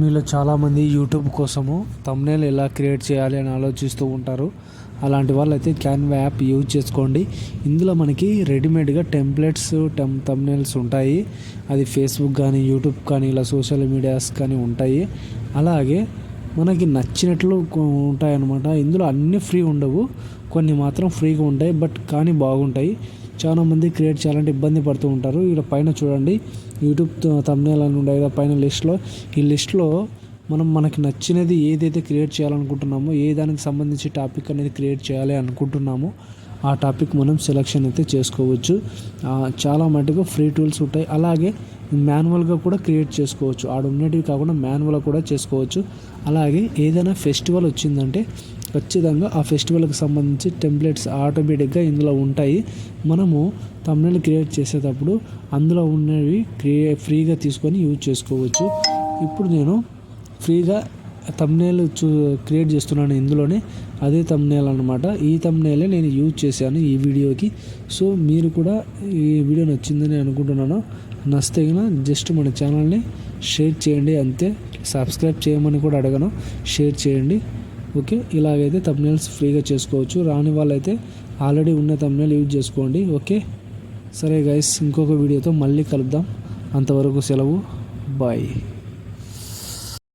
మీలో చాలామంది యూట్యూబ్ కోసము థంబ్నెయిల్ ఎలా క్రియేట్ చేయాలి అని ఆలోచిస్తూ ఉంటారు. అలాంటి వాళ్ళైతే క్యాన్వా యాప్ యూజ్ చేసుకోండి. ఇందులో మనకి రెడీమేడ్గా టెంప్లెట్స్ థంబ్నెయిల్స్ ఉంటాయి. అది ఫేస్బుక్ కానీ యూట్యూబ్ కానీ ఇలా సోషల్ మీడియాస్ కానీ ఉంటాయి. అలాగే మనకి నచ్చినట్లు ఉంటాయన్నమాట. ఇందులో అన్నీ ఫ్రీ ఉండవు, కొన్ని మాత్రం ఫ్రీగా ఉంటాయి, కానీ బాగుంటాయి. చాలామంది క్రియేట్ చేయాలంటే ఇబ్బంది పడుతూ ఉంటారు. ఇక్కడ పైన చూడండి, యూట్యూబ్ థంబ్నెయిల్ అని ఉండే పైన లిస్ట్లో, ఈ లిస్ట్లో మనకి నచ్చినది ఏదైతే క్రియేట్ చేయాలనుకుంటున్నామో, ఏ దానికి సంబంధించి టాపిక్ అనేది క్రియేట్ చేయాలి అనుకుంటున్నామో ఆ టాపిక్ మనం సెలెక్షన్ అయితే చేసుకోవచ్చు. చాలా మటుకు ఫ్రీ టూల్స్ ఉంటాయి. అలాగే మాన్యువల్గా కూడా క్రియేట్ చేసుకోవచ్చు. ఆడ ఉన్నటివి కాకుండా మాన్యువల్గా కూడా చేసుకోవచ్చు. అలాగే ఏదైనా ఫెస్టివల్ వచ్చిందంటే ఖచ్చితంగా ఆ ఫెస్టివల్కి సంబంధించి టెంప్లెట్స్ ఆటోమేటిక్గా ఇందులో ఉంటాయి. మనము థంబ్నెయిల్ క్రియేట్ చేసేటప్పుడు అందులో ఉన్నవి ఫ్రీగా తీసుకొని యూజ్ చేసుకోవచ్చు. ఇప్పుడు నేను ఫ్రీగా థంబ్నెయిల్ క్రియేట్ చేస్తున్నాను ఇందులోనే. అదే థంబ్నెయిల్ అనమాట. ఈ థంబ్నెయిలే నేను యూజ్ చేశాను ఈ వీడియోకి. సో మీరు కూడా ఈ వీడియో నచ్చిందని అనుకుంటున్నాను. నచ్చితే జస్ట్ మన ఛానల్ని షేర్ చేయండి అంతే. సబ్స్క్రైబ్ చేయమని కూడా అడగను, షేర్ చేయండి. ఓకే, ఇలాగైతే థంబ్నెయిల్స్ ఫ్రీగా చేసుకోవచ్చు. రాని వాళ్ళైతే ఆల్రెడీ ఉన్న థంబ్నెయిల్ యూజ్ చేసుకోండి. ఓకే, సరే గైస్, ఇంకొక వీడియోతో మళ్ళీ కలుద్దాం. అంతవరకు సెలవు, బాయ్.